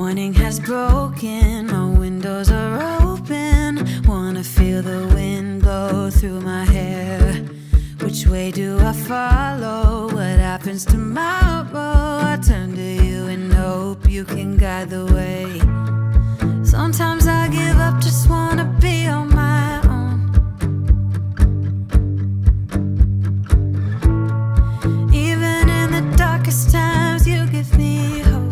morning has broken, my windows are open. Wanna feel the wind blow through my hair. Which way do I follow? What happens tomorrow? I turn to you and hope you can guide the way. Sometimes I give up, just wanna be on my own. Even in the darkest times, you give me hope.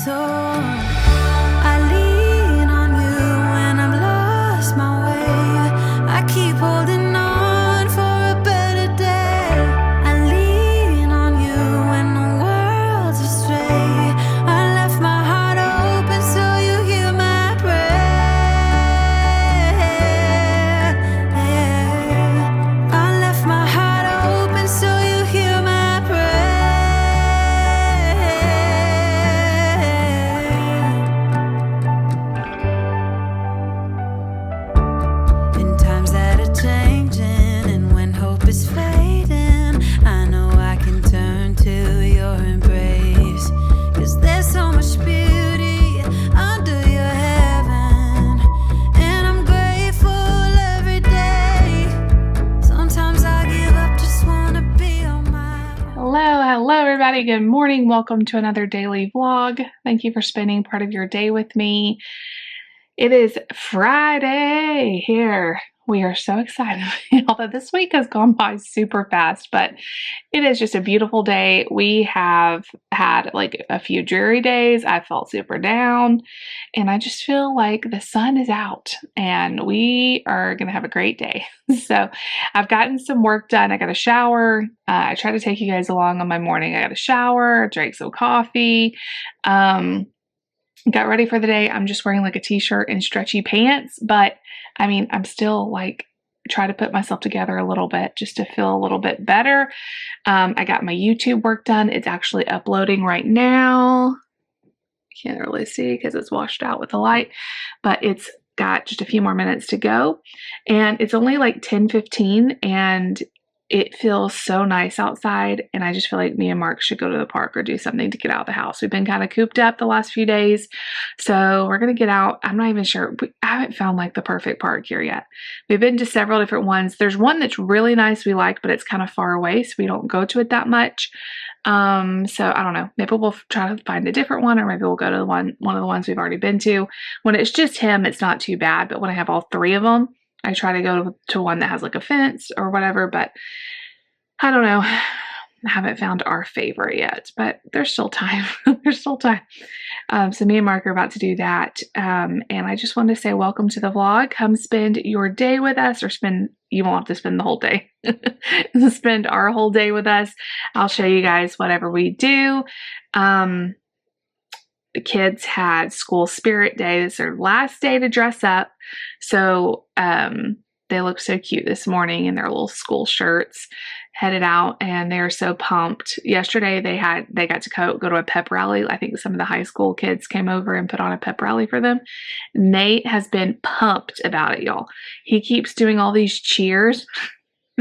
So I lean on you when I've lost my way. I keep holding on for a better day. I lean on you when the world's astray. I left my heart open so you hear my prayer. I left my heart open so you hear my prayer. In times that are changing and when hope is fading, I know I can turn to your embrace. 'Cause there's so much beauty under your heaven, and I'm grateful every day. Sometimes I give up, just wanna be on my own. Hello, everybody. Good morning. Welcome to another daily vlog. Thank you for spending part of your day with me. It is Friday here. We are so excited. Although this week has gone by super fast, but it is just a beautiful day. We have had like a few dreary days. I felt super down, and I just feel like the sun is out and we are going to have a great day. So I've gotten some work done. I got a shower. I try to take you guys along on my morning. I got a shower, drank some coffee, got ready for the day. I'm just wearing like a t-shirt and stretchy pants, but I mean, I'm still like try to put myself together a little bit just to feel a little bit better. I got my YouTube work done. It's actually uploading right now. Can't really see because it's washed out with the light, but it's got just a few more minutes to go, and it's only like 10:15, and it feels so nice outside, and I just feel like me and Mark should go to the park or do something to get out of the house. We've been kind of cooped up the last few days, so we're going to get out. I'm not even sure. I haven't found like the perfect park here yet. We've been to several different ones. There's one that's really nice we like, but it's kind of far away, so we don't go to it that much. So I don't know. Maybe we'll try to find a different one, or maybe we'll go to one of the ones we've already been to. When it's just him, it's not too bad, but when I have all three of them, I try to go to one that has like a fence or whatever, but I don't know. I haven't found our favorite yet, but there's still time. There's still time. So me and Mark are about to do that. And I just wanted to say welcome to the vlog. Come spend your day with us, or you won't have to spend the whole day. Spend our whole day with us. I'll show you guys whatever we do. The kids had school spirit day. It's their last day to dress up. So they look so cute this morning in their little school shirts, headed out, and they're so pumped. Yesterday they got to go to a pep rally. I think some of the high school kids came over and put on a pep rally for them. Nate has been pumped about it, y'all. He keeps doing all these cheers.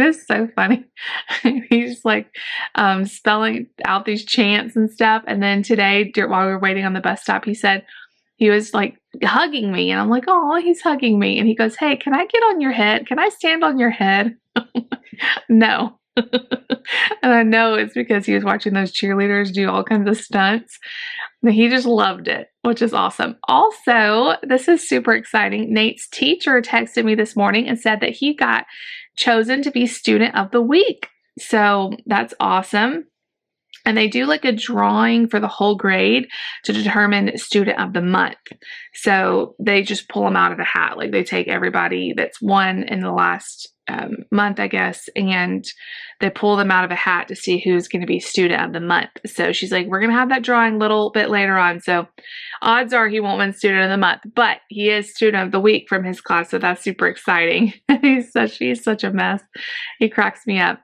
It's so funny. He's like spelling out these chants and stuff. And then today, while we were waiting on the bus stop, he was like hugging me, and I'm like, oh, he's hugging me. And he goes, hey, can I get on your head? Can I stand on your head? No. And I know it's because he was watching those cheerleaders do all kinds of stunts. And he just loved it, which is awesome. Also, this is super exciting. Nate's teacher texted me this morning and said that he got chosen to be student of the week. So that's awesome. And they do like a drawing for the whole grade to determine student of the month. So they just pull them out of a hat. Like they take everybody that's won in the last month, I guess, and they pull them out of a hat to see who's going to be student of the month. So she's like, we're going to have that drawing a little bit later on. So odds are he won't win student of the month, but he is student of the week from his class. So that's super exciting. He's such a mess. He cracks me up.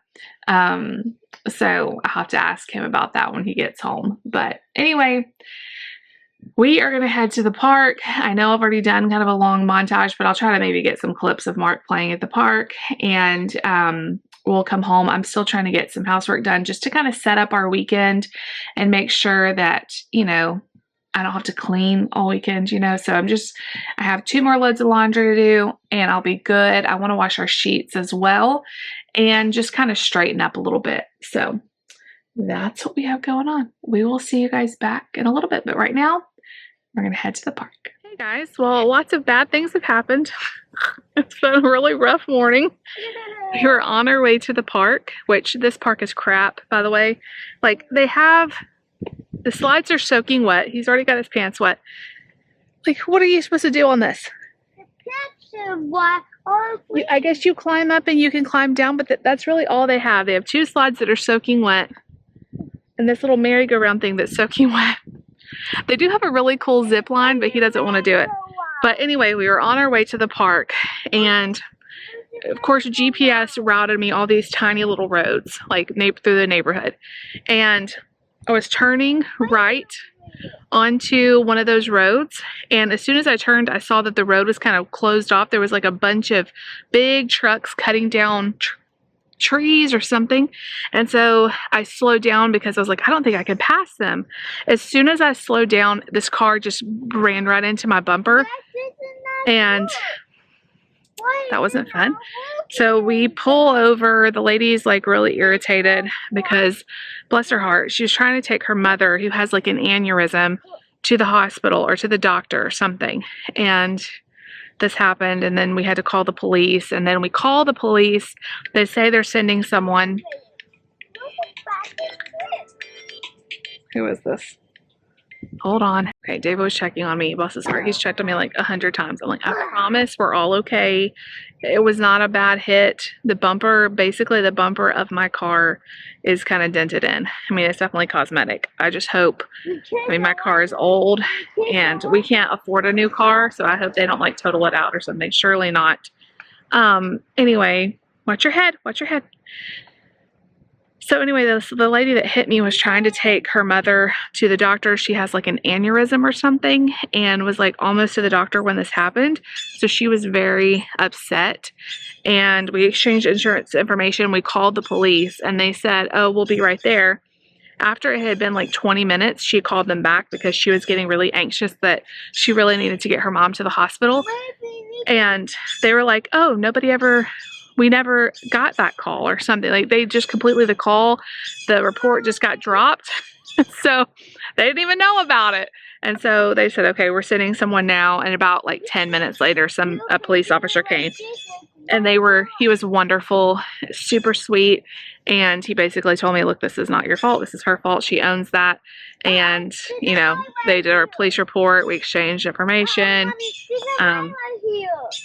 So I'll have to ask him about that when he gets home. But anyway, we are going to head to the park. I know I've already done kind of a long montage, but I'll try to maybe get some clips of Mark playing at the park. And we'll come home. I'm still trying to get some housework done just to kind of set up our weekend and make sure that, you know, I don't have to clean all weekend, you know. So I have 2 more loads of laundry to do and I'll be good. I want to wash our sheets as well and just kind of straighten up a little bit. So that's what we have going on. We will see you guys back in a little bit, but right now we're going to head to the park. Hey guys, well, lots of bad things have happened. It's been a really rough morning. We were on our way to the park, which this park is crap, by the way. Like, the slides are soaking wet. He's already got his pants wet. Like, what are you supposed to do on this? The pants are wet. I guess you climb up and you can climb down, but that's really all they have. They have 2 slides that are soaking wet and this little merry-go-round thing that's soaking wet. They do have a really cool zip line, but he doesn't want to do it. But anyway, we were on our way to the park, and of course GPS routed me all these tiny little roads, like through the neighborhood. And I was turning right onto one of those roads, and as soon as I turned, I saw that the road was kind of closed off. There was like a bunch of big trucks cutting down trees or something, and so I slowed down because I was like, I don't think I can pass them. As soon as I slowed down, this car just ran right into my bumper, and that wasn't fun. So we pull over. The lady's like really irritated because, bless her heart, she was trying to take her mother, who has like an aneurysm, to the hospital or to the doctor or something, and this happened, and then we had to call the police, and then we call the police. They say they're sending someone. Who is this? Hold on. Okay, David was checking on me. Bless his heart. He's checked on me like 100 times. I'm like, I promise we're all okay. It was not a bad hit. The bumper, basically the bumper of my car is kind of dented in. I mean, it's definitely cosmetic. I just hope, I mean, my car is old and we can't afford a new car, so I hope they don't like total it out or something. Surely not. Anyway, watch your head. Watch your head. So anyway, the lady that hit me was trying to take her mother to the doctor. She has like an aneurysm or something, and was like almost to the doctor when this happened. So she was very upset, and we exchanged insurance information. We called the police, and they said, oh, we'll be right there. After it had been like 20 minutes, she called them back because she was getting really anxious that she really needed to get her mom to the hospital. And they were like, oh, we never got that call or something. Like, they just completely, the report just got dropped. So they didn't even know about it. And so they said, okay, we're sending someone now. And about like 10 minutes later, a police officer came, and he was wonderful, super sweet. And he basically told me, look, this is not your fault. This is her fault. She owns that. And, you know, they did our police report. We exchanged information.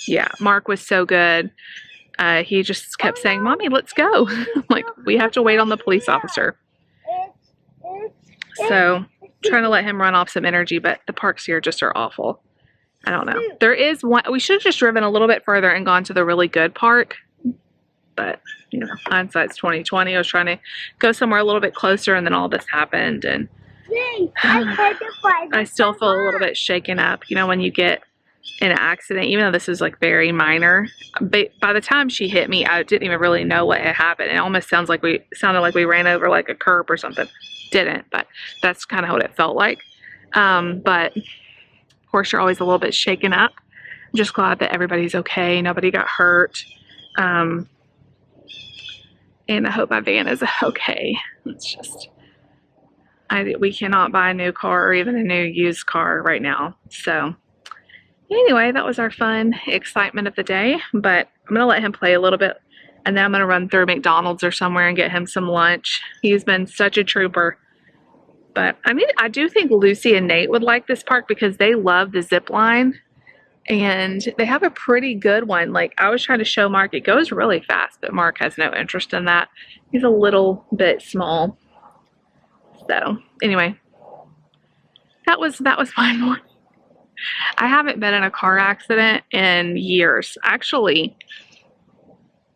Yeah, Mark was so good. He just kept saying, Mommy, let's go. Like, we have to wait on the police officer. So, trying to let him run off some energy, but the parks here just are awful. I don't know. There is one, we should have just driven a little bit further and gone to the really good park. But, you know, hindsight's 2020. I was trying to go somewhere a little bit closer, and then all this happened, and I still feel a little bit shaken up, you know, when you get in an accident, even though this was like very minor. By the time she hit me, I didn't even really know what had happened. It almost sounded like we ran over like a curb or something. Didn't, but that's kind of what it felt like. But of course, you're always a little bit shaken up. I'm just glad that everybody's okay. Nobody got hurt. And I hope my van is okay. It's just, we cannot buy a new car or even a new used car right now. So anyway, that was our fun excitement of the day, but I'm going to let him play a little bit, and then I'm going to run through McDonald's or somewhere and get him some lunch. He's been such a trooper. But I do think Lucy and Nate would like this park because they love the zip line, and they have a pretty good one. Like, I was trying to show Mark, it goes really fast, but Mark has no interest in that. He's a little bit small. So anyway, that was my morning. I haven't been in a car accident in years. Actually,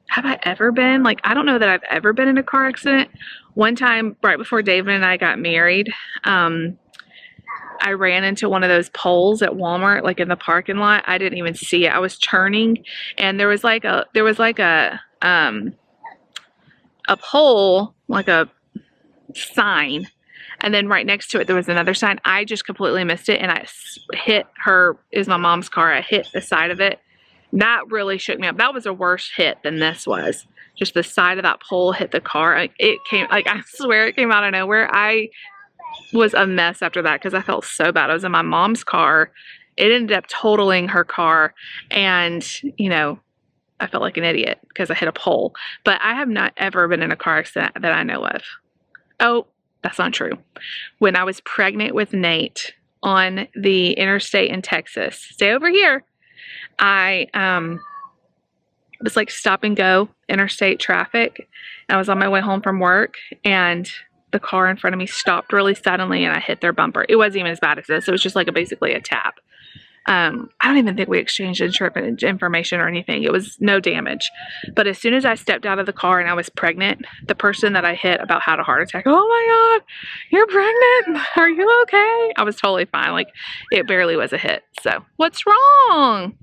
have I ever been? Like, I don't know that I've ever been in a car accident. One time, right before David and I got married, I ran into one of those poles at Walmart, like in the parking lot. I didn't even see it. I was turning, and there was like a a pole, like a sign, and then right next to it there was another sign. I just completely missed it, and I hit her. Is my mom's car. I hit the side of it. That really shook me up. That was a worse hit than this was. Just the side of that pole hit the car. Like, it came, like, I swear it came out of nowhere. I was a mess after that because I felt so bad. I was in my mom's car. It ended up totaling her car, and you know, I felt like an idiot because I hit a pole. But I have not ever been in a car accident that I know of. Oh, that's not true. When I was pregnant with Nate on the interstate in Texas, stay over here, I was like stop and go interstate traffic. I was on my way home from work, and the car in front of me stopped really suddenly, and I hit their bumper. It wasn't even as bad as this. It was just like basically a tap. I don't even think we exchanged insurance information or anything. It was no damage. But as soon as I stepped out of the car and I was pregnant, the person that I hit about had a heart attack. Oh my God, you're pregnant. Are you okay? I was totally fine. Like, it barely was a hit. So what's wrong?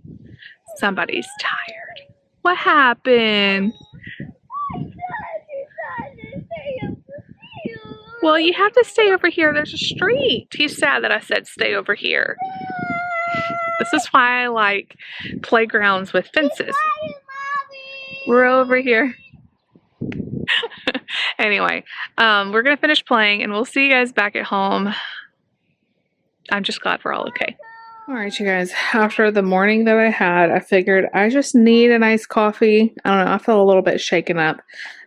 Somebody's tired. What happened? Well, you have to stay over here. There's a street. He's sad that I said stay over here. This is why I like playgrounds with fences. We're over here. Anyway, we're going to finish playing, and we'll see you guys back at home. I'm just glad we're all okay. All right, you guys, after the morning that I had, I figured I just need a nice coffee. I don't know, I felt a little bit shaken up.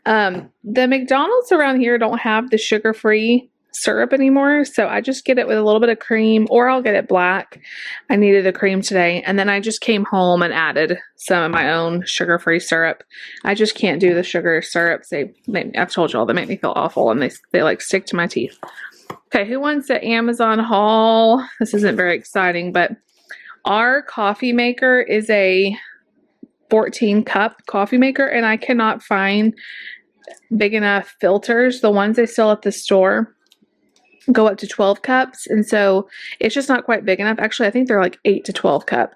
The McDonald's around here don't have the sugar-free syrup anymore, so I just get it with a little bit of cream, or I'll get it black. I needed the cream today, and then I just came home and added some of my own sugar-free syrup. I just can't do the sugar syrups. I've told you all, they make me feel awful, and they like stick to my teeth. Okay, who wants the Amazon haul? This isn't very exciting, but our coffee maker is a 14-cup coffee maker, and I cannot find big enough filters. The ones they sell at the store go up to 12 cups, and so it's just not quite big enough. Actually, I think they're like 8 to 12 cup,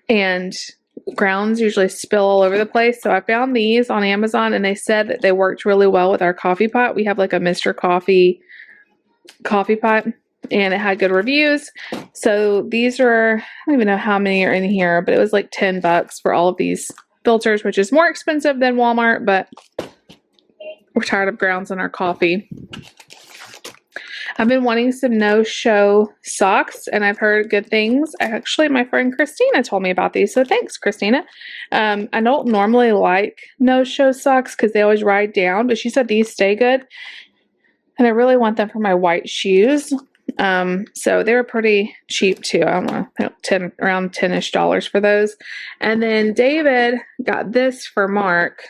and grounds usually spill all over the place. So I found these on Amazon, and they said that they worked really well with our coffee pot. We have like a Mr. Coffee pot, and it had good reviews. So these are, I don't even know how many are in here, but it was like $10 for all of these filters, which is more expensive than Walmart, but we're tired of grounds in our coffee. I've been wanting some no-show socks, and I've heard good things. Actually, my friend Christina told me about these, so thanks, Christina. I don't normally like no-show socks because they always ride down, but she said these stay good, and I really want them for my white shoes. So they were pretty cheap too. I don't know, around $10-ish for those. And then David got this for Mark.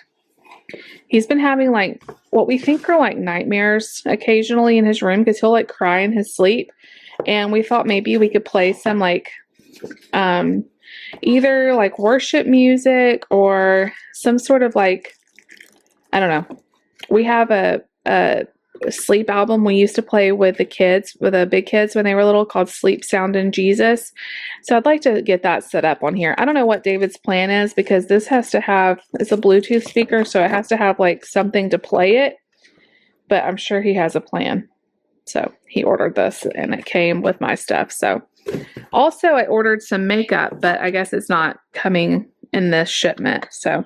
He's been having like what we think are like nightmares occasionally in his room because he'll like cry in his sleep. And we thought maybe we could play some like either like worship music or some sort of like, I don't know. We have a sleep album we used to play with the kids, with the big kids when they were little, called Sleep Sound in Jesus. So I'd like to get that set up on here. I don't know what David's plan is because this has to have, it's a Bluetooth speaker, so it has to have like something to play it, but I'm sure he has a plan. So he ordered this and it came with my stuff. So also I ordered some makeup, but I guess it's not coming in this shipment. So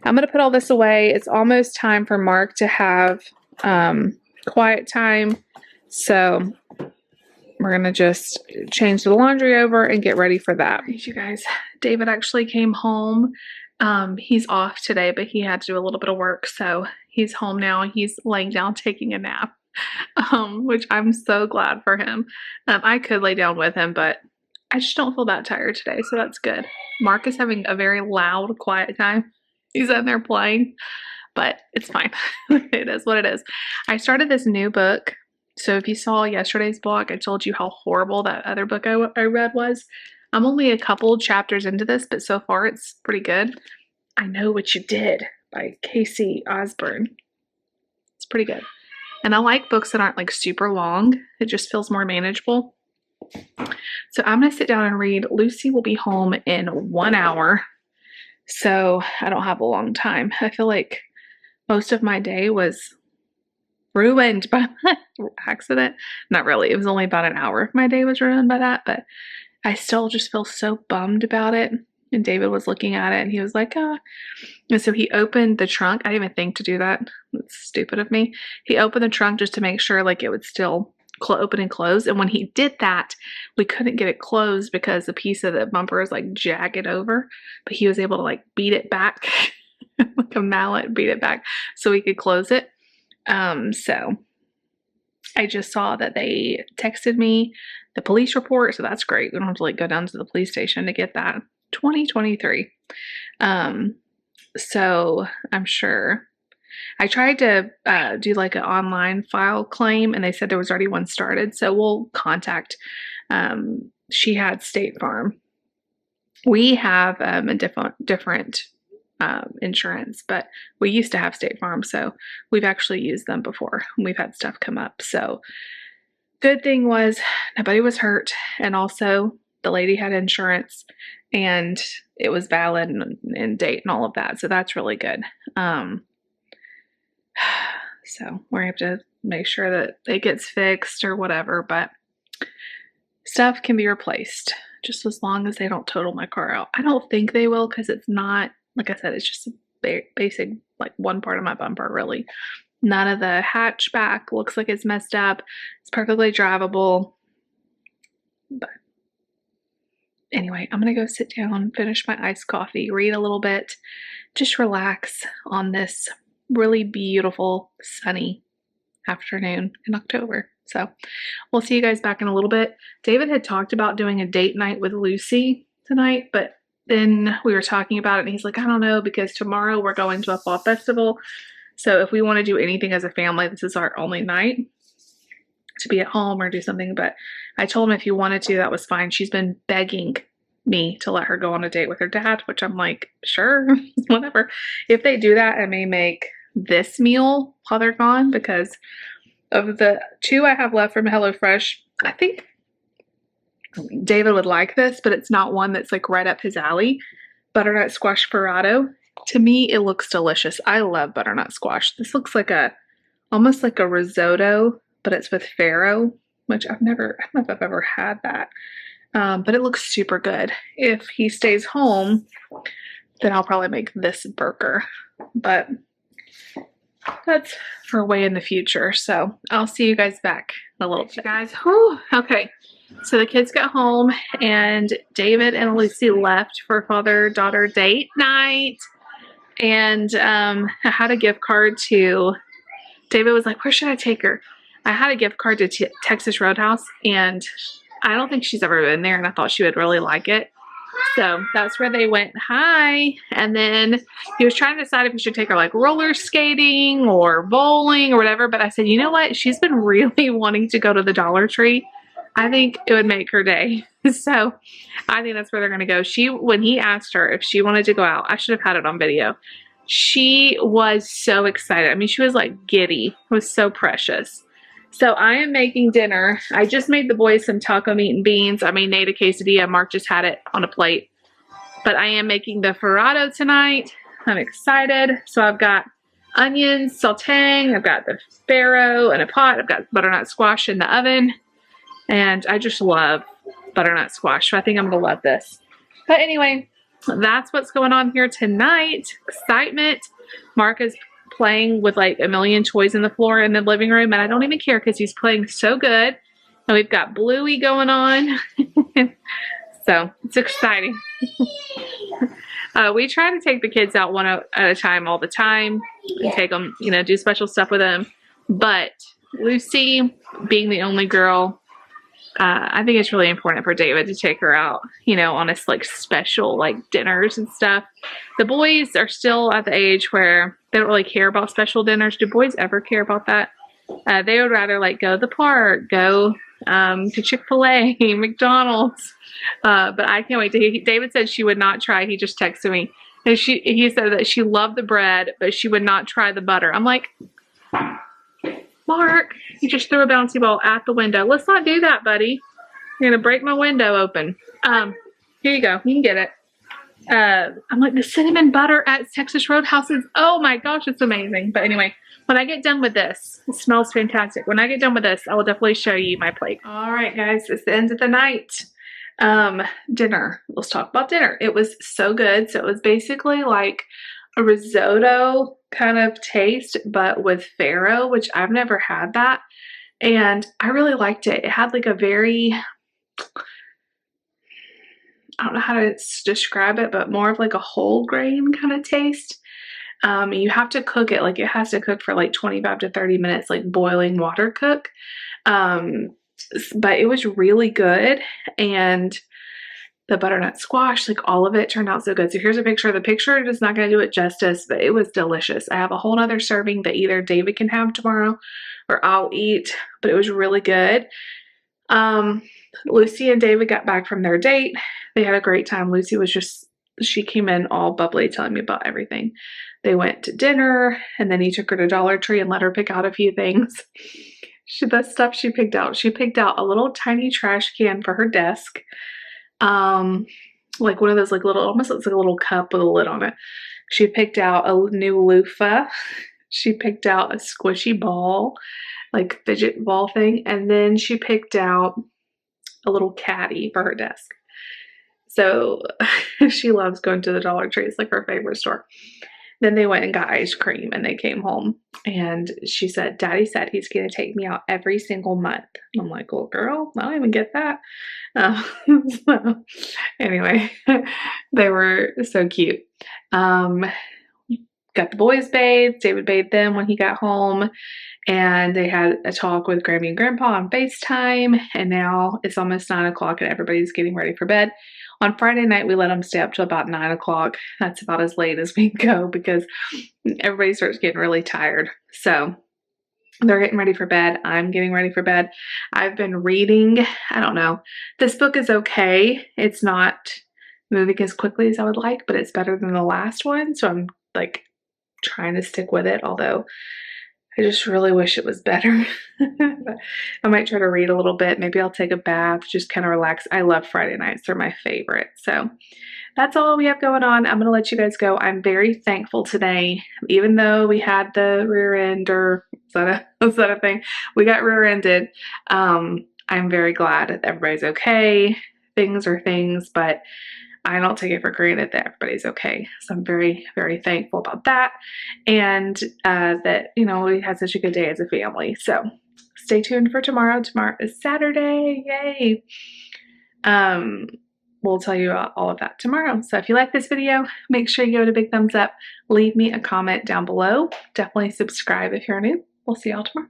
I'm going to put all this away. It's almost time for Mark to have quiet time, so we're gonna just change the laundry over and get ready for that. You guys, David actually came home. He's off today, but he had to do a little bit of work, so he's home now. He's laying down taking a nap, which I'm so glad for him. I could lay down with him, but I just don't feel that tired today, so that's good. Mark is having a very loud, quiet time. He's in there playing, but it's fine. It is what it is. I started this new book. So if you saw yesterday's blog, I told you how horrible that other book I read was. I'm only a couple chapters into this, but so far it's pretty good. I Know What You Did by Casey Osborne. It's pretty good. And I like books that aren't like super long. It just feels more manageable. So I'm going to sit down and read. Lucy will be home in 1 hour. So I don't have a long time. I feel like most of my day was ruined by that accident. Not really. It was only about an hour my day was ruined by that, but I still just feel so bummed about it. And David was looking at it and he was like, ah. And so he opened the trunk. I didn't even think to do that. That's stupid of me. He opened the trunk just to make sure like it would still open and close. And when he did that, we couldn't get it closed because the piece of the bumper is like jagged over. But he was able to like beat it back, like a mallet, beat it back so we could close it. So I just saw that they texted me the police report, so that's great. We don't have to like go down to the police station to get that. 2023. So I'm sure I tried to do like an online file claim and they said there was already one started. So we'll contact, she had State Farm. We have a different insurance, but we used to have State Farm. So we've actually used them before. We've had stuff come up. So good thing was nobody was hurt. And also the lady had insurance and it was valid and date and all of that. So that's really good. So we're going to have to make sure that it gets fixed or whatever, but stuff can be replaced just as long as they don't total my car out. I don't think they will because it's not, like I said, it's just a basic, like one part of my bumper really. None of the hatchback looks like it's messed up. It's perfectly drivable. But anyway, I'm going to go sit down, finish my iced coffee, read a little bit, just relax on this really beautiful sunny afternoon in October. So we'll see you guys back in a little bit. David had talked about doing a date night with Lucy tonight, but then we were talking about it and he's like, I don't know, because tomorrow we're going to a fall festival. So if we want to do anything as a family, this is our only night to be at home or do something. But I told him if you wanted to, that was fine. She's been begging me to let her go on a date with her dad, which I'm like, sure, whatever. If they do that, I may make this meal while they're gone because of the 2 I have left from HelloFresh. I think David would like this, but it's not one that's like right up his alley. Butternut squash farado. To me, it looks delicious. I love butternut squash. This looks like almost like a risotto, but it's with farro, which I don't know if I've ever had that. But it looks super good. If he stays home, then I'll probably make this burger. But that's for way in the future. So I'll see you guys back in a little bit. Guys, whew, okay. So the kids got home and David and Lucy left for father-daughter date night. And I had a gift card to, David was like, where should I take her? I had a gift card to Texas Roadhouse and I don't think she's ever been there and I thought she would really like it. So that's where they went. Hi. And then he was trying to decide if he should take her like roller skating or bowling or whatever. But I said, you know what? She's been really wanting to go to the Dollar Tree. I think it would make her day. So I think that's where they're going to go. When he asked her if she wanted to go out, I should have had it on video. She was so excited. I mean, she was like giddy. It was so precious. So I am making dinner. I just made the boys some taco meat and beans. I made Nate a quesadilla. Mark just had it on a plate. But I am making the farado tonight. I'm excited. So I've got onions sauteing. I've got the farro in a pot. I've got butternut squash in the oven. And I just love butternut squash. So I think I'm going to love this. But anyway, that's what's going on here tonight. Excitement. Mark is playing with like a million toys in the floor in the living room. And I don't even care because he's playing so good. And we've got Bluey going on. So it's exciting. We try to take the kids out one at a time all the time. And take them, do special stuff with them. But Lucy, being the only girl, I think it's really important for David to take her out, on a like special like dinners and stuff. The boys are still at the age where they don't really care about special dinners. Do boys ever care about that? They would rather like go to the park, go to Chick-fil-A, McDonald's. But I can't wait to. David said she would not try. He just texted me, and he said that she loved the bread, but she would not try the butter. I'm like, Mark, you just threw a bouncy ball at the window. Let's not do that, buddy. You're going to break my window open. Here you go. You can get it. I'm like, the cinnamon butter at Texas Roadhouse is, oh my gosh, it's amazing. But anyway, when I get done with this, it smells fantastic. When I get done with this, I will definitely show you my plate. All right, guys, it's the end of the night. Dinner. Let's talk about dinner. It was so good. So it was basically like a risotto kind of taste, but with farro, which I've never had that. And I really liked it. It had like a very, I don't know how to describe it, but more of like a whole grain kind of taste. You have to cook it, like it has to cook for like 25 to 30 minutes, like boiling water cook. But it was really good. And the butternut squash, like all of it turned out so good. So here's a picture. The picture is not going to do it justice, but it was delicious. I have a whole nother serving that either David can have tomorrow or I'll eat, but it was really good. Lucy and David got back from their date. They had a great time. Lucy was just, she came in all bubbly telling me about everything. They went to dinner and then he took her to Dollar Tree and let her pick out a few things. The stuff she picked out a little tiny trash can for her desk. Like one of those like little, almost looks like a little cup with a lid on it. She picked out a new loofah. She picked out a squishy ball, like fidget ball thing. And then she picked out a little caddy for her desk. So she loves going to the Dollar Tree. It's like her favorite store. Then they went and got ice cream and they came home and she said, Daddy said he's going to take me out every single month. I'm like, well, girl, I don't even get that. So anyway, they were so cute. Got the boys bathed. David bathed them when he got home and they had a talk with Grammy and Grandpa on FaceTime. And now it's almost 9 o'clock and everybody's getting ready for bed. On Friday night, we let them stay up till about 9 o'clock. That's about as late as we go because everybody starts getting really tired. So they're getting ready for bed. I'm getting ready for bed. I've been reading. I don't know. This book is okay. It's not moving as quickly as I would like, but it's better than the last one. So I'm like trying to stick with it, although I just really wish it was better. I might try to read a little bit. Maybe I'll take a bath, just kind of relax. I love Friday nights. They're my favorite. So that's all we have going on. I'm going to let you guys go. I'm very thankful today. Even though we had the rear end, or is that a thing? We got rear-ended. I'm very glad that everybody's okay. Things are things, but I don't take it for granted that everybody's okay. So I'm very, very thankful about that. And that, you know, we had such a good day as a family. So stay tuned for tomorrow. Tomorrow is Saturday. Yay. We'll tell you all of that tomorrow. So if you like this video, make sure you give it a big thumbs up. Leave me a comment down below. Definitely subscribe if you're new. We'll see y'all tomorrow.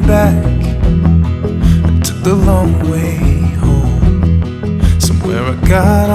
Back, I took the long way home. Somewhere I got off